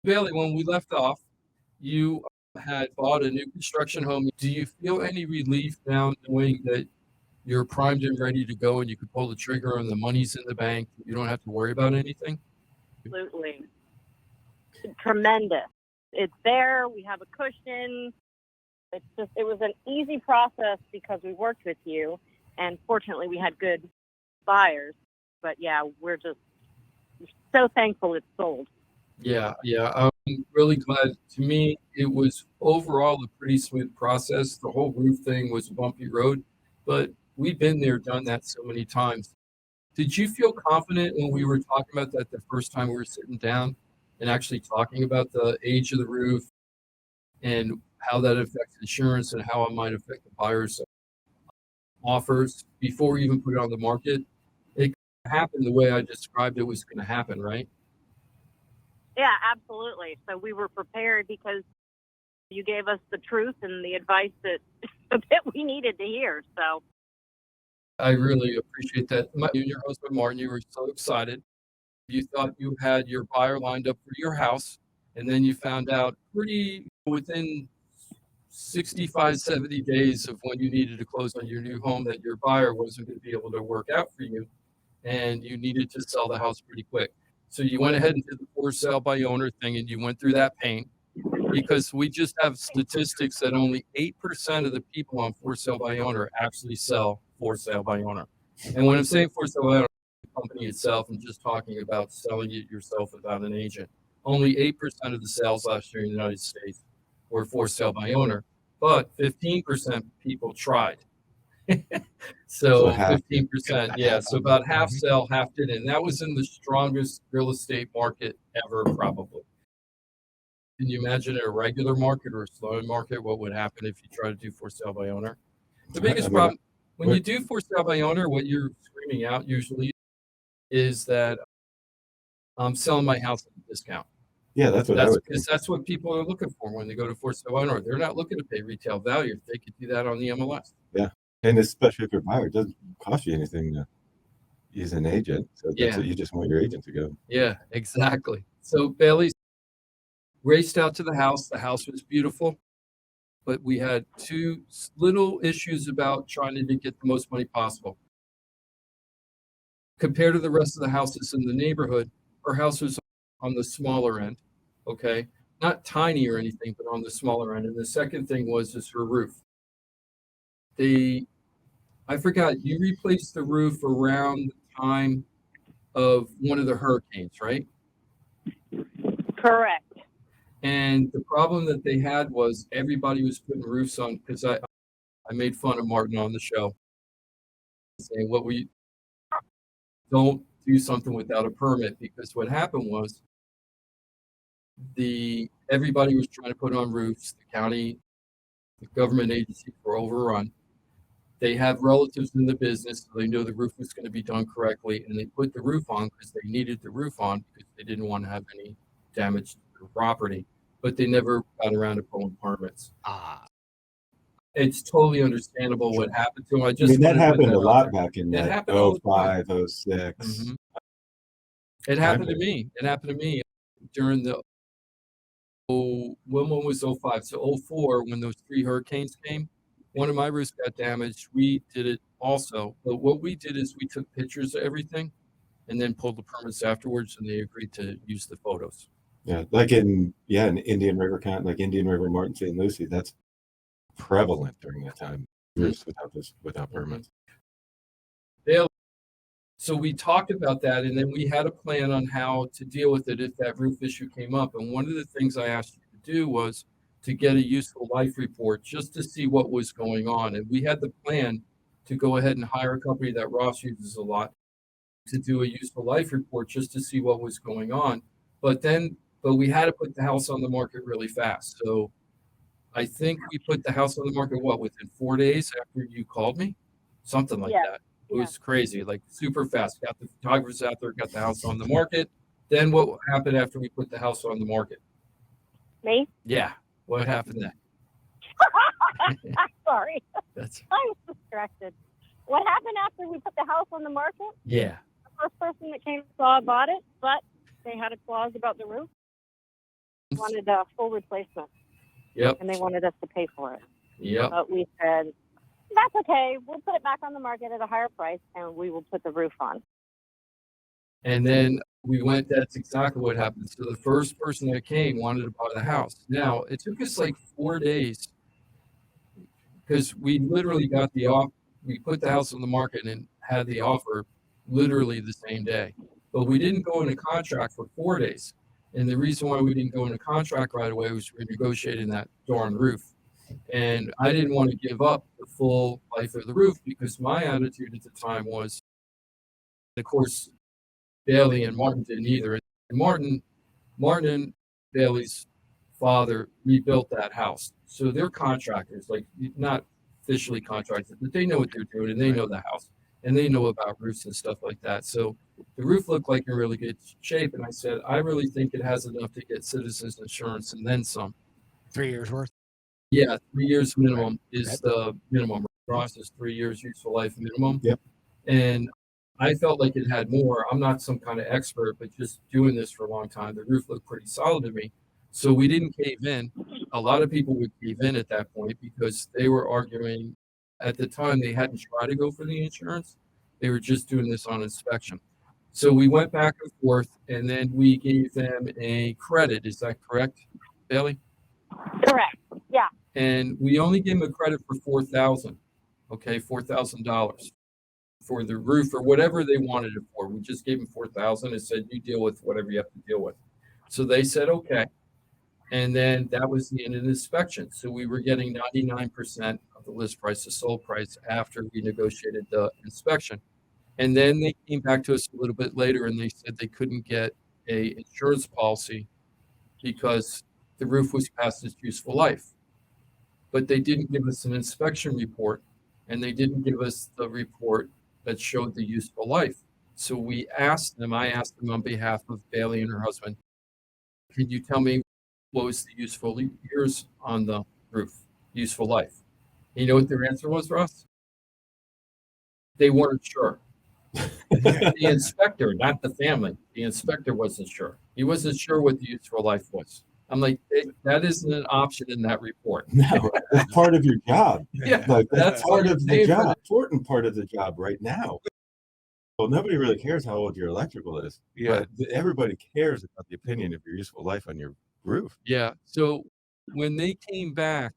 Bailey, when we left off, you had bought a new construction home. Do you feel any relief now knowing that you're primed and ready to go and you can pull the trigger and the money's in the bank? You don't have to worry about anything? Absolutely. Tremendous. It's there. We have a cushion. It was an easy process because we worked with you, and fortunately we had good buyers. But yeah, we're so thankful it's sold. Yeah. I'm really glad. To me, it was overall a pretty smooth process. The whole roof thing was a bumpy road, but we've been there, done that so many times. Did you feel confident when we were talking about that the first time we were sitting down and actually talking about the age of the roof and how that affects insurance and how it might affect the buyer's offers before we even put it on the market? It happened the way I described it was going to happen, right? Yeah, absolutely. So we were prepared because you gave us the truth and the advice that we needed to hear. So I really appreciate that. You and your husband, Martin, you were so excited. You thought you had your buyer lined up for your house, and then you found out pretty within 65, 70 days of when you needed to close on your new home that your buyer wasn't going to be able to work out for you, and you needed to sell the house pretty quick. So you went ahead and did the for sale by owner thing, and you went through that pain because we just have statistics that only 8% of the people on for sale by owner actually sell for sale by owner. And when I'm saying for sale by owner, the company itself, I'm just talking about selling it yourself without an agent. Only 8% of the sales last year in the United States were for sale by owner, but 15% people tried. So half 15%, yeah. So about half sell, half didn't. And that was in the strongest real estate market ever, probably. Can you imagine a regular market or a slow market? What would happen if you try to do for sale by owner? The biggest problem when you do for sale by owner, what you're screaming out usually is that I'm selling my house at a discount. Yeah, that's what I would think. That's what people are looking for when they go to for sale by owner. They're not looking to pay retail value. They could do that on the MLS. Yeah, and especially if you're a buyer, it doesn't cost you anything to use an agent. So that's what you just want your agent to go. Yeah, exactly. So Bailey raced out to the house. The house was beautiful, but we had two little issues about trying to get the most money possible. Compared to the rest of the houses in the neighborhood, our house was on the smaller end, okay? Not tiny or anything, but on the smaller end. And the second thing was her roof. I forgot, you replaced the roof around the time of one of the hurricanes, right? correct. And the problem that they had was everybody was putting roofs on because I made fun of Martin on the show, saying what we don't do something without a permit because what happened was everybody was trying to put on roofs. The county, the government agencies were overrun. They have relatives in the business, so they knew the roof was going to be done correctly, and they put the roof on because they needed the roof on because they didn't want to have any damage to their property. But they never got around to pulling permits. It's totally understandable what happened to them. I mean, that happened a lot back in that 05, 06. Mm-hmm. It happened to me. It happened to me during when was 05? So 04, when those 3 hurricanes came, one of my roofs got damaged. We did it also. But what we did is we took pictures of everything and then pulled the permits afterwards, and they agreed to use the photos. Yeah, like in Indian River County, like Indian River, Martin, St. Lucie, that's prevalent during that time. Roofs without permits. So we talked about that, and then we had a plan on how to deal with it if that roof issue came up. And one of the things I asked you to do was to get a useful life report just to see what was going on. And we had the plan to go ahead and hire a company that Ross uses a lot to do a useful life report just to see what was going on. But we had to put the house on the market really fast. So I think we put the house on the market, within 4 days after you called me? Something like that. It was crazy, like super fast. Got the photographers out there, got the house on the market. Then what happened after we put the house on the market? Me? Yeah. What happened then? Sorry. I was distracted. What happened after we put the house on the market? Yeah. The first person that came and saw bought it, but they had a clause about the roof. wanted a full replacement, Yep. and they wanted us to pay for it. Yep. But we said, that's okay. We'll put it back on the market at a higher price, and we will put the roof on. And then we went, that's exactly what happened. So the first person that came wanted to buy the house. Now, it took us like 4 days because we literally got the offer. We put the house on the market and had the offer literally the same day. But we didn't go into contract for 4 days. And the reason why we didn't go into contract right away was we were negotiating that darn roof. And I didn't want to give up the full life of the roof because my attitude at the time was, of course, Bailey and Martin didn't either. And Martin and Bailey's father rebuilt that house. So they're contractors, like not officially contractors, but they know what they're doing and they know the house and they know about roofs and stuff like that. So the roof looked like in really good shape. And I said, I really think it has enough to get citizens insurance and then some. 3 years worth. Yeah, 3 years minimum is the minimum. Ross is 3 years useful life minimum. Yep. And I felt like it had more. I'm not some kind of expert, but just doing this for a long time, the roof looked pretty solid to me. So we didn't cave in. A lot of people would cave in at that point because they were arguing at the time they hadn't tried to go for the insurance. They were just doing this on inspection. So we went back and forth and then we gave them a credit. Is that correct, Bailey? Correct. Yeah. And we only gave them a credit for $4,000. Okay, $4,000 for the roof or whatever they wanted it for. We just gave them $4,000 and said, you deal with whatever you have to deal with. So they said, okay. And then that was the end of the inspection. So we were getting 99% of the list price, the sold price, after we negotiated the inspection. And then they came back to us a little bit later and they said they couldn't get a insurance policy because the roof was past its useful life. But they didn't give us an inspection report and they didn't give us the report that showed the useful life. So I asked them on behalf of Bailey and her husband, can you tell me what was the useful years on the roof, useful life? You know what their answer was, Ross? They weren't sure. The inspector, not the family, the inspector wasn't sure. He wasn't sure what the useful life was. I'm like, that isn't an option in that report. No, that's part of your job. Yeah, Like that's part of the for job. Important part of the job right now. Well, nobody really cares how old your electrical is. Yeah. But everybody cares about the opinion of your useful life on your roof. Yeah. So when they came back,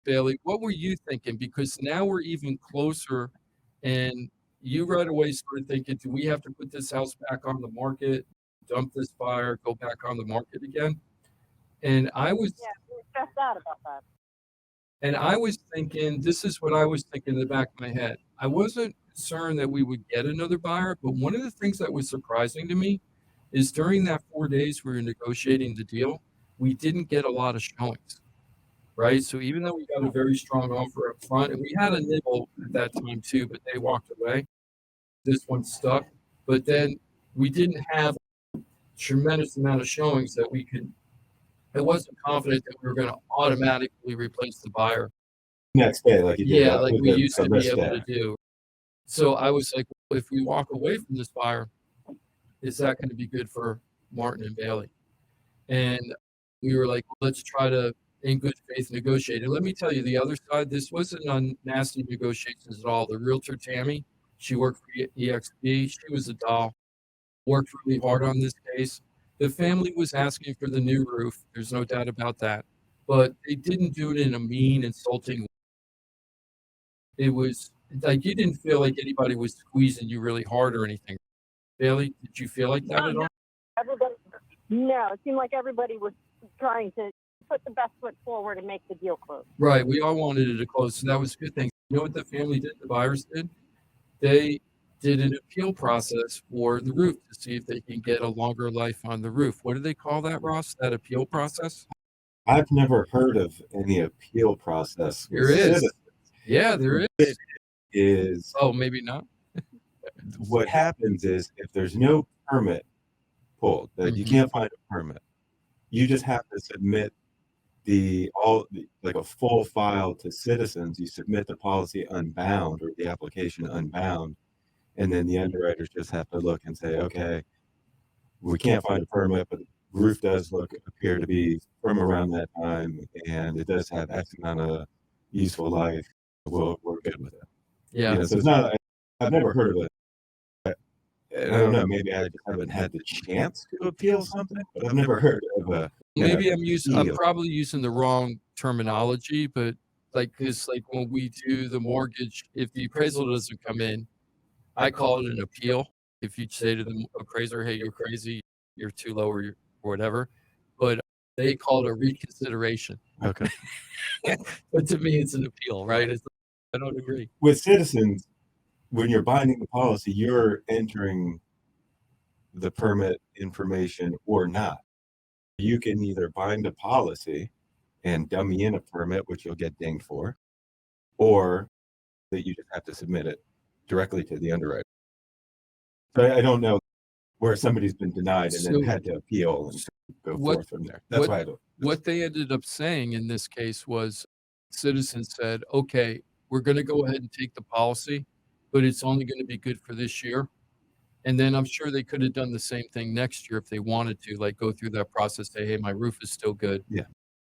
Bailey, what were you thinking? Because now we're even closer and you right away started thinking, do we have to put this house back on the market, dump this buyer, go back on the market again? And I was We were stressed out about that. And I was thinking, this is what I was thinking in the back of my head. I wasn't concerned that we would get another buyer, but one of the things that was surprising to me is during that 4 days we were negotiating the deal, we didn't get a lot of showings, right? So even though we got a very strong offer up front, and we had a nibble at that time too, but they walked away. This one stuck. But then we didn't have a tremendous amount of showings that we could. I wasn't confident that we were going to automatically replace the buyer. Next day, like you did. Yeah, like with we the- used the to be list able there. to do. So I was like, well, if we walk away from this buyer, is that going to be good for Martin and Bailey? And we were like, well, let's try to, in good faith, negotiate. And let me tell you, the other side, this wasn't on nasty negotiations at all. The realtor, Tammy, she worked for EXP. She was a doll, worked really hard on this case. The family was asking for the new roof. There's no doubt about that. But they didn't do it in a mean, insulting way. It was like you didn't feel like anybody was squeezing you really hard or anything. Bailey, did you feel like that at all? No, it seemed like everybody was trying to put the best foot forward and make the deal close. Right. We all wanted it to close. So that was a good thing. You know what the family did? The buyers did? They did an appeal process for the roof to see if they can get a longer life on the roof. What do they call that, Ross? That appeal process? I've never heard of any appeal process. with There is. citizens. Yeah, there is. Is Oh, maybe not. what happens is if there's no permit pulled, that you Mhm. can't find a permit, you just have to submit like a full file to citizens. You submit the policy unbound or the application unbound, and then the underwriters just have to look and say, okay, we can't find a permit, but roof does appear to be from around that time, and it does have X amount of useful life. We're good with it. Yeah. So it's not. I've never heard of it. And I don't know. Maybe I just haven't had the chance to appeal something, but I've never heard of a. Maybe I'm appeal. probably using the wrong terminology, but cause when we do the mortgage, if the appraisal doesn't come in, I call it an appeal. If you say to the appraiser, "Hey, you're crazy, you're too low," or whatever, but they call it a reconsideration. Okay. But to me, it's an appeal, right? I don't agree. With Citizens, when you're binding the policy, you're entering the permit information or not. You can either bind a policy and dummy in a permit, which you'll get dinged for, or that you just have to submit it directly to the underwriter. So I don't know where somebody's been denied and then So had to appeal and go what forth from there. That's why I don't. what they ended up saying in this case was Citizens said, "Okay, we're gonna go ahead and take the policy, but it's only gonna be good for this year." And then I'm sure they could have done the same thing next year if they wanted to, like, go through that process, say, "Hey, my roof is still good." Yeah.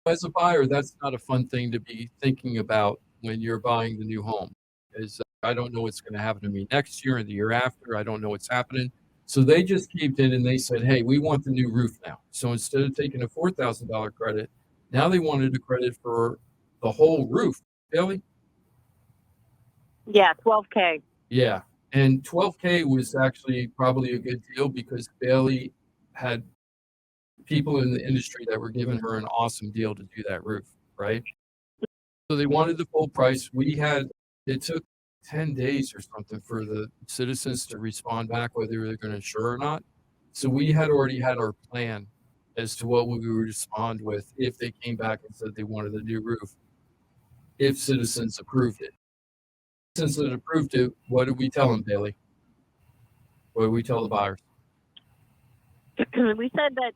As a buyer, that's not a fun thing to be thinking about when you're buying the new home, is I don't know what's gonna happen to me next year or the year after. I don't know what's happening. So they just caved in and they said, "Hey, we want the new roof now." So instead of taking a $4,000 credit, now they wanted a credit for the whole roof. Bailey? Yeah, 12K. Yeah, and 12K was actually probably a good deal because Bailey had people in the industry that were giving her an awesome deal to do that roof, right? So they wanted the full price. It took 10 days or something for the Citizens to respond back whether they're gonna insure or not. So we had already had our plan as to what we would respond with if they came back and said they wanted a new roof, if Citizens approved it. Since it approved it, what did we tell them, Bailey? What did we tell the buyers? We said that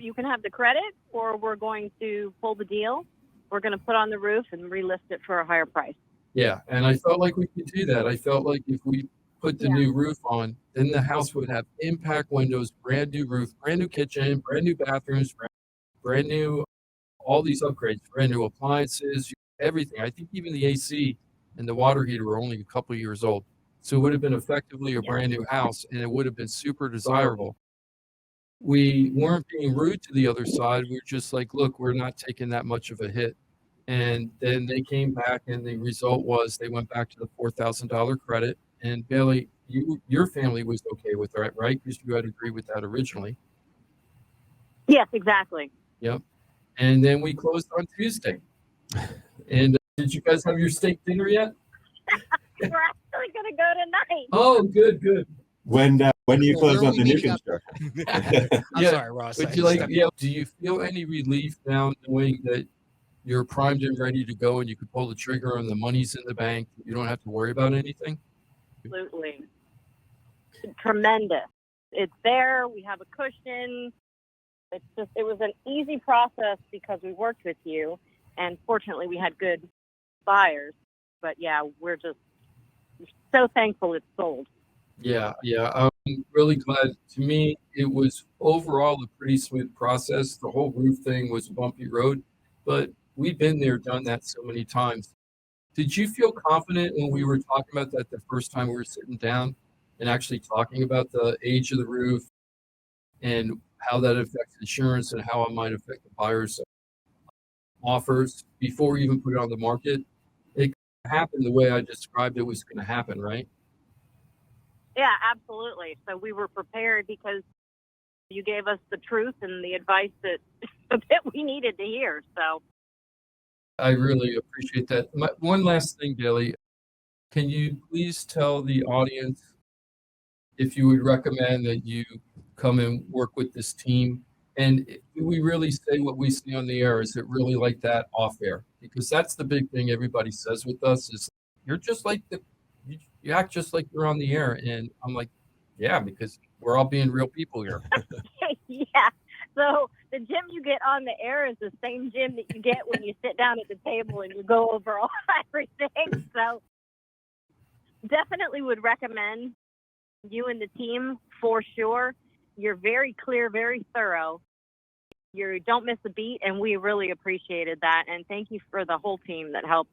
you can have the credit, or we're going to pull the deal. We're going to put on the roof and relist it for a higher price. Yeah, and I felt like we could do that. I felt like if we put the new roof on, then the house would have impact windows, brand new roof, brand new kitchen, brand new bathrooms, brand new, all these upgrades, brand new appliances, everything. I think even the AC and the water heater were only a couple years old. So it would have been effectively a brand new house and it would have been super desirable. We weren't being rude to the other side. We were just like, look, we're not taking that much of a hit. And then they came back, and the result was they went back to the $4,000 credit. And Bailey, your family was okay with that, right? Because you had agreed with that originally. Yes, exactly. Yep. And then we closed on Tuesday. And did you guys have your steak dinner yet? We're actually going to go tonight. Oh, good. When do you close Where are on we the new meeting up? construction? I'm Yeah, sorry, Ross. Would I you like? stepped- Yeah. Do you feel any relief now knowing that you're primed and ready to go, and you can pull the trigger, and the money's in the bank? You don't have to worry about anything. Absolutely. Tremendous. It's there. We have a cushion. It was an easy process because we worked with you, and fortunately we had good buyers. But yeah, we're just so thankful it's sold. Yeah. I'm really glad. To me, it was overall a pretty smooth process. The whole roof thing was a bumpy road, but we've been there, done that so many times. Did you feel confident when we were talking about that the first time we were sitting down and actually talking about the age of the roof and how that affects insurance and how it might affect the buyer's offers before we even put it on the market? It happened the way I described it was going to happen, right? Yeah, absolutely. So we were prepared because you gave us the truth and the advice that that we needed to hear. So I really appreciate that. One last thing, Bailey. Can you please tell the audience if you would recommend that you come and work with this team? And do we really say what we see on the air? Is it really like that off air? Because that's the big thing everybody says with us is you're just like you act just like you're on the air. And I'm like, yeah, because we're all being real people here. yeah. So the gym you get on the air is the same gym that you get when you sit down at the table and you go over all everything. So definitely would recommend you and the team for sure. You're very clear, very thorough, You don't miss a beat, and we really appreciated that. And thank you for the whole team that helped